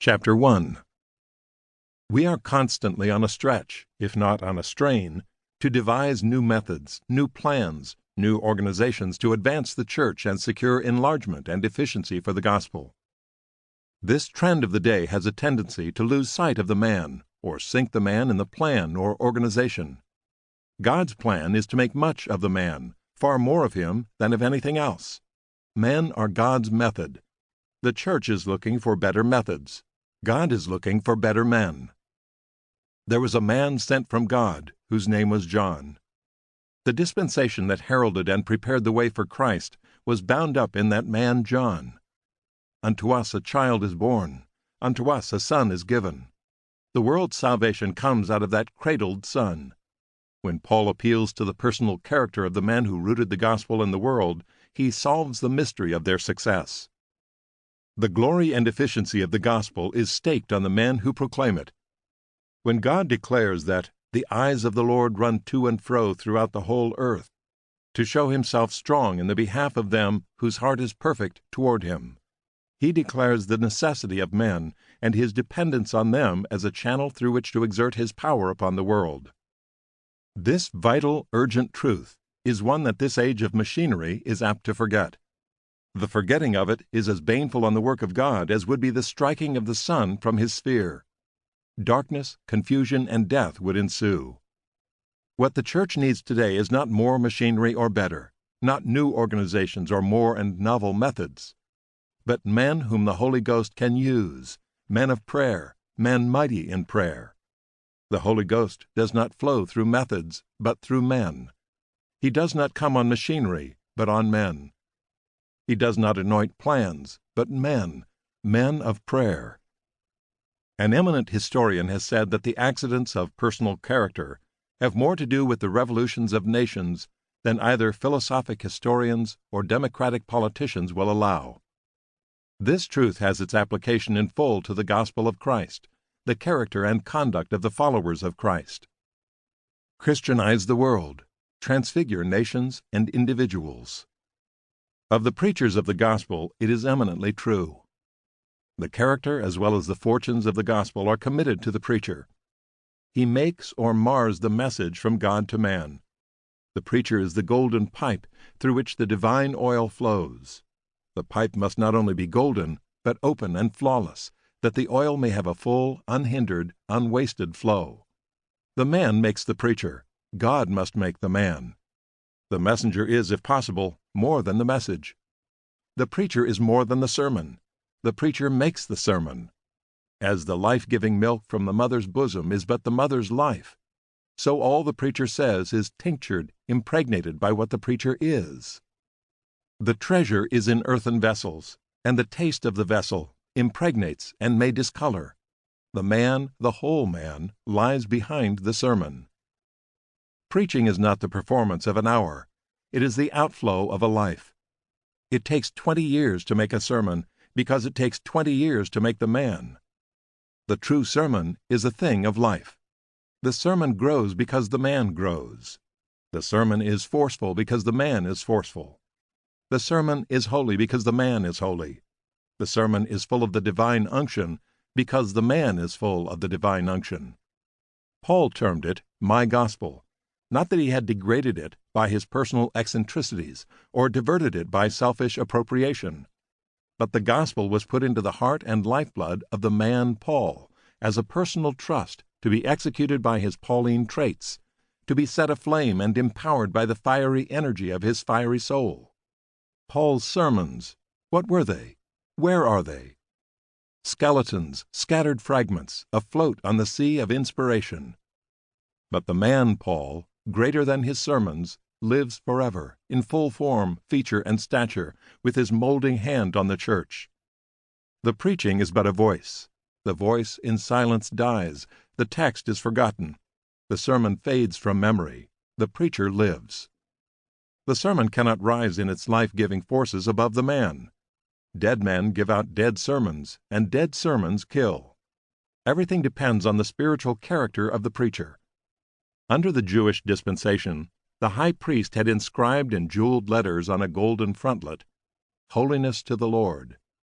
Chapter 1. We are constantly on a stretch, if not on a strain, to devise new methods, new plans, new organizations to advance the church and secure enlargement and efficiency for the gospel. This trend of the day has a tendency to lose sight of the man, or sink the man in the plan or organization. God's plan is to make much of the man, far more of him than of anything else. Men are God's method. The church is looking for better methods. God is looking for better men. There was a man sent from God, whose name was John. The dispensation that heralded and prepared the way for Christ was bound up in that man John. Unto us a child is born, unto us a son is given. The world's salvation comes out of that cradled son. When Paul appeals to the personal character of the men who rooted the gospel in the world, he solves the mystery of their success. The glory and efficiency of the gospel is staked on the men who proclaim it. When God declares that the eyes of the Lord run to and fro throughout the whole earth, to show himself strong in the behalf of them whose heart is perfect toward him, he declares the necessity of men and his dependence on them as a channel through which to exert his power upon the world. This vital, urgent truth is one that this age of machinery is apt to forget. The forgetting of it is as baneful on the work of God as would be the striking of the sun from his sphere. Darkness, confusion, and death would ensue. What the church needs today is not more machinery or better, not new organizations or more and novel methods, but men whom the Holy Ghost can use, men of prayer, men mighty in prayer. The Holy Ghost does not flow through methods, but through men. He does not come on machinery, but on men. He does not anoint plans, but men of prayer. An eminent historian has said that the accidents of personal character have more to do with the revolutions of nations than either philosophic historians or democratic politicians will allow. This truth has its application in full to the gospel of Christ, the character and conduct of the followers of Christ. Christianize the world, transfigure nations and individuals. Of the preachers of the gospel, it is eminently true. The character as well as the fortunes of the gospel are committed to the preacher. He makes or mars the message from God to man. The preacher is the golden pipe through which the divine oil flows. The pipe must not only be golden, but open and flawless, that the oil may have a full, unhindered, unwasted flow. The man makes the preacher. God must make the man. The messenger is, if possible, more than the message. The preacher is more than the sermon. The preacher makes the sermon. As the life-giving milk from the mother's bosom is but the mother's life, so all the preacher says is tinctured, impregnated by what the preacher is. The treasure is in earthen vessels, and the taste of the vessel impregnates and may discolor. The man, the whole man, lies behind the sermon. Preaching is not the performance of an hour. It is the outflow of a life. It takes 20 years to make a sermon because it takes 20 years to make the man. The true sermon is a thing of life. The sermon grows because the man grows. The sermon is forceful because the man is forceful. The sermon is holy because the man is holy. The sermon is full of the divine unction because the man is full of the divine unction. Paul termed it my gospel. Not that he had degraded it by his personal eccentricities or diverted it by selfish appropriation, but the gospel was put into the heart and lifeblood of the man Paul as a personal trust to be executed by his Pauline traits, to be set aflame and empowered by the fiery energy of his fiery soul. Paul's sermons, what were they? Where are they? Skeletons, scattered fragments, afloat on the sea of inspiration. But the man Paul, greater than his sermons, lives forever, in full form, feature, and stature, with his molding hand on the church. The preaching is but a voice. The voice in silence dies. The text is forgotten. The sermon fades from memory. The preacher lives. The sermon cannot rise in its life-giving forces above the man. Dead men give out dead sermons, and dead sermons kill. Everything depends on the spiritual character of the preacher. Under the Jewish dispensation, the high priest had inscribed in jeweled letters on a golden frontlet, "Holiness to the Lord."